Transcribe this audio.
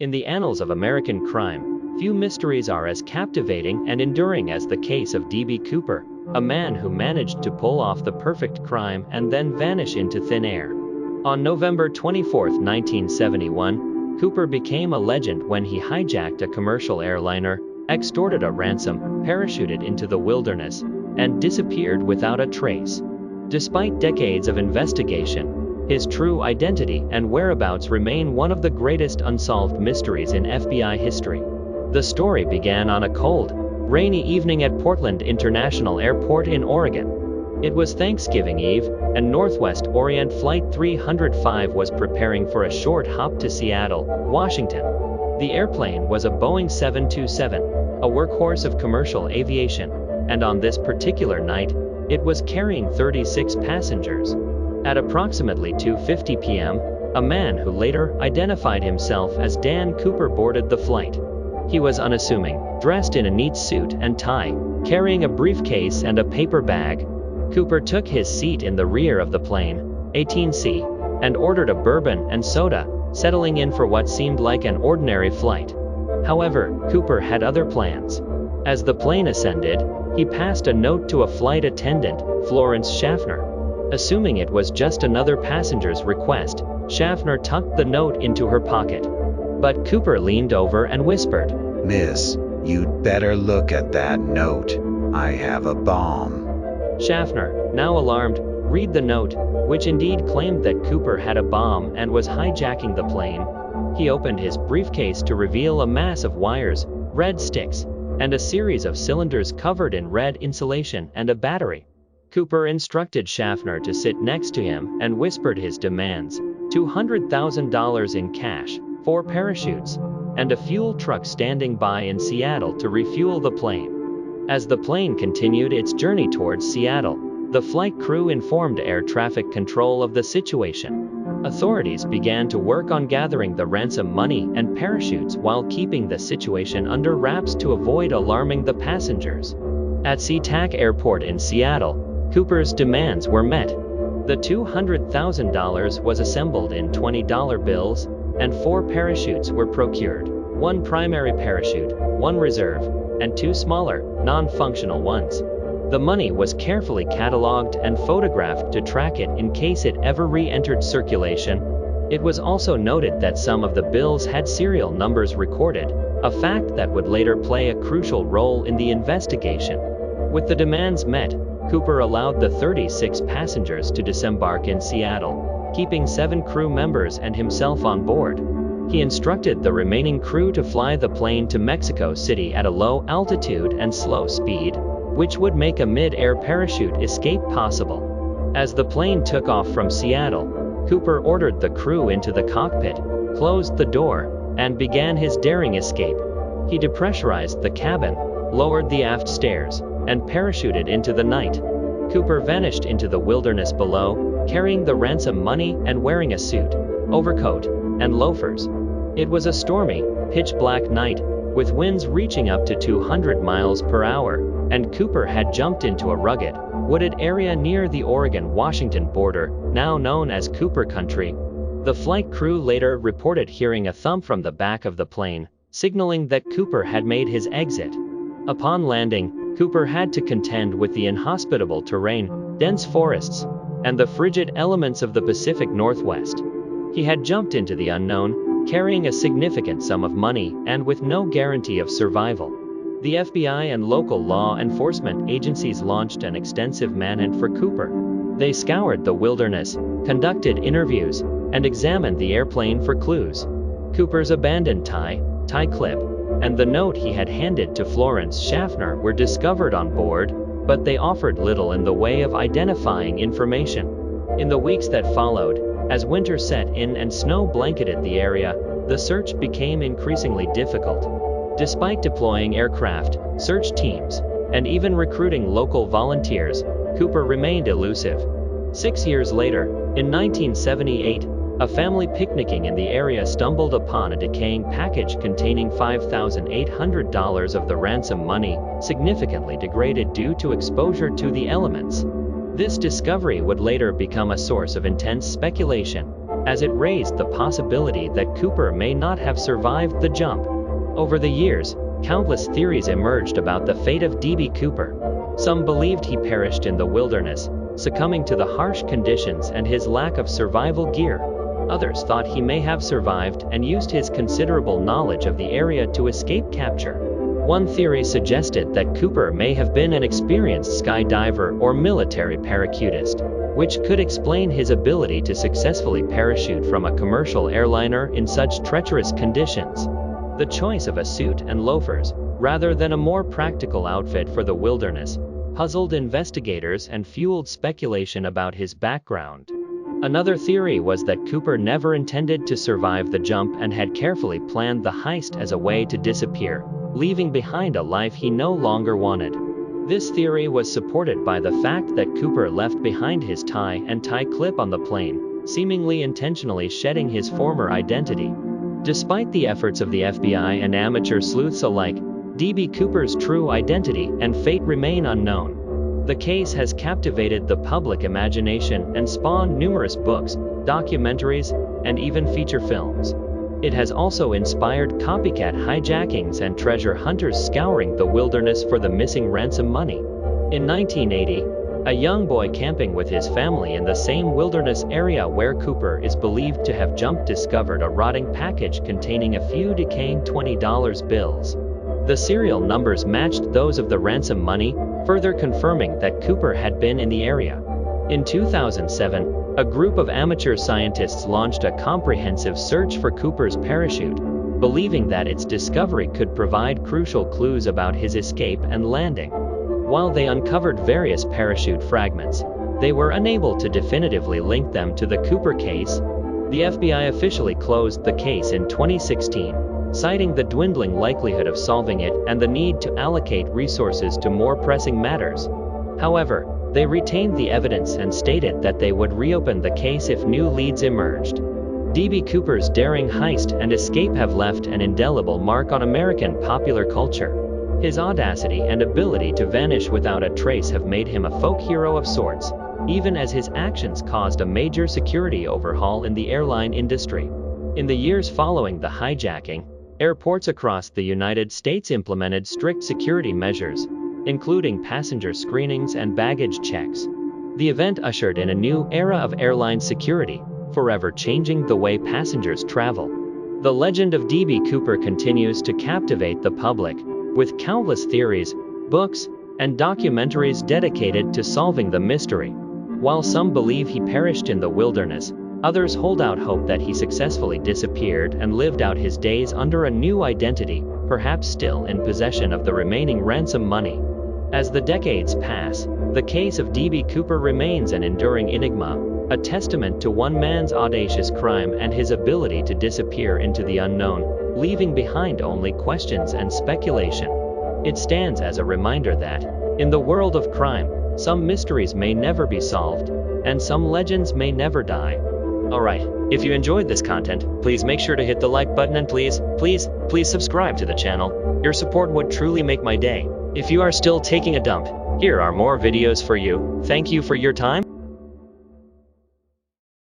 In the annals of American crime, few mysteries are as captivating and enduring as the case of D.B. Cooper, a man who managed to pull off the perfect crime and then vanish into thin air. On November 24, 1971, Cooper became a legend when he hijacked a commercial airliner, extorted a ransom, parachuted into the wilderness, and disappeared without a trace. Despite decades of investigation, his true identity and whereabouts remain one of the greatest unsolved mysteries in FBI history. The story began on a cold, rainy evening at Portland International Airport in Oregon. It was Thanksgiving Eve, and Northwest Orient Flight 305 was preparing for a short hop to Seattle, Washington. The airplane was a Boeing 727, a workhorse of commercial aviation, and on this particular night, it was carrying 36 passengers. At approximately 2:50 p.m., a man who later identified himself as Dan Cooper boarded the flight. He was unassuming, dressed in a neat suit and tie, carrying a briefcase and a paper bag. Cooper took his seat in the rear of the plane, 18C, and ordered a bourbon and soda, settling in for what seemed like an ordinary flight. However, Cooper had other plans. As the plane ascended, he passed a note to a flight attendant, Florence Schaffner. Assuming it was just another passenger's request, Schaffner tucked the note into her pocket. But Cooper leaned over and whispered, "Miss, you'd better look at that note. I have a bomb." Schaffner, now alarmed, read the note, which indeed claimed that Cooper had a bomb and was hijacking the plane. He opened his briefcase to reveal a mass of wires, red sticks, and a series of cylinders covered in red insulation and a battery. Cooper instructed Schaffner to sit next to him and whispered his demands: $200,000 in cash, 4 parachutes, and a fuel truck standing by in Seattle to refuel the plane. As the plane continued its journey towards Seattle, the flight crew informed air traffic control of the situation. Authorities began to work on gathering the ransom money and parachutes while keeping the situation under wraps to avoid alarming the passengers. At SeaTac Airport in Seattle, Cooper's demands were met. The $200,000 was assembled in $20 bills, and 4 parachutes were procured, 1 primary parachute, 1 reserve, and 2 smaller, non-functional ones. The money was carefully cataloged and photographed to track it in case it ever re-entered circulation. It was also noted that some of the bills had serial numbers recorded, a fact that would later play a crucial role in the investigation. With the demands met, Cooper allowed the 36 passengers to disembark in Seattle, keeping 7 crew members and himself on board. He instructed the remaining crew to fly the plane to Mexico City at a low altitude and slow speed, which would make a mid-air parachute escape possible. As the plane took off from Seattle, Cooper ordered the crew into the cockpit, closed the door, and began his daring escape. He depressurized the cabin, lowered the aft stairs, and parachuted into the night. Cooper vanished into the wilderness below, carrying the ransom money and wearing a suit, overcoat, and loafers. It was a stormy, pitch-black night, with winds reaching up to 200 miles per hour, and Cooper had jumped into a rugged, wooded area near the Oregon-Washington border, now known as Cooper Country. The flight crew later reported hearing a thump from the back of the plane, signaling that Cooper had made his exit. Upon landing, Cooper had to contend with the inhospitable terrain, dense forests, and the frigid elements of the Pacific Northwest. He had jumped into the unknown, carrying a significant sum of money and with no guarantee of survival. The FBI and local law enforcement agencies launched an extensive manhunt for Cooper. They scoured the wilderness, conducted interviews, and examined the airplane for clues. Cooper's abandoned tie clip, and the note he had handed to Florence Schaffner were discovered on board, but they offered little in the way of identifying information. In the weeks that followed, as winter set in and snow blanketed the area, the search became increasingly difficult. Despite deploying aircraft, search teams, and even recruiting local volunteers, Cooper remained elusive. 6 years later, in 1978, a family picnicking in the area stumbled upon a decaying package containing $5,800 of the ransom money, significantly degraded due to exposure to the elements. This discovery would later become a source of intense speculation. as it raised the possibility that Cooper may not have survived the jump. Over the years, countless theories emerged about the fate of D.B. Cooper. Some believed he perished in the wilderness, succumbing to the harsh conditions and his lack of survival gear. Others thought he may have survived and used his considerable knowledge of the area to escape capture. One theory suggested that Cooper may have been an experienced skydiver or military parachutist, which could explain his ability to successfully parachute from a commercial airliner in such treacherous conditions. The choice of a suit and loafers, rather than a more practical outfit for the wilderness, puzzled investigators and fueled speculation about his background. Another theory was that Cooper never intended to survive the jump and had carefully planned the heist as a way to disappear, leaving behind a life he no longer wanted. This theory was supported by the fact that Cooper left behind his tie and tie clip on the plane, seemingly intentionally shedding his former identity. Despite the efforts of the FBI and amateur sleuths alike, D.B. Cooper's true identity and fate remain unknown. The case has captivated the public imagination and spawned numerous books, documentaries, and even feature films. It has also inspired copycat hijackings and treasure hunters scouring the wilderness for the missing ransom money. In 1980, a young boy camping with his family in the same wilderness area where Cooper is believed to have jumped discovered a rotting package containing a few decaying $20 bills. The serial numbers matched those of the ransom money, further confirming that Cooper had been in the area. In 2007, a group of amateur scientists launched a comprehensive search for Cooper's parachute, believing that its discovery could provide crucial clues about his escape and landing. While they uncovered various parachute fragments, they were unable to definitively link them to the Cooper case. The FBI officially closed the case in 2016, citing the dwindling likelihood of solving it and the need to allocate resources to more pressing matters. However, they retained the evidence and stated that they would reopen the case if new leads emerged. D.B. Cooper's daring heist and escape have left an indelible mark on American popular culture. His audacity and ability to vanish without a trace have made him a folk hero of sorts, even as his actions caused a major security overhaul in the airline industry. In the years following the hijacking, airports across the United States implemented strict security measures, including passenger screenings and baggage checks. The event ushered in a new era of airline security, forever changing the way passengers travel. The legend of D.B. Cooper continues to captivate the public, with countless theories, books, and documentaries dedicated to solving the mystery. While some believe he perished in the wilderness, others hold out hope that he successfully disappeared and lived out his days under a new identity, perhaps still in possession of the remaining ransom money. As the decades pass, the case of D.B. Cooper remains an enduring enigma, a testament to one man's audacious crime and his ability to disappear into the unknown, leaving behind only questions and speculation. It stands as a reminder that, in the world of crime, some mysteries may never be solved, and some legends may never die. Alright, if you enjoyed this content, please make sure to hit the like button and please subscribe to the channel. Your support would truly make my day. If you are still taking a dump, here are more videos for you. Thank you for your time.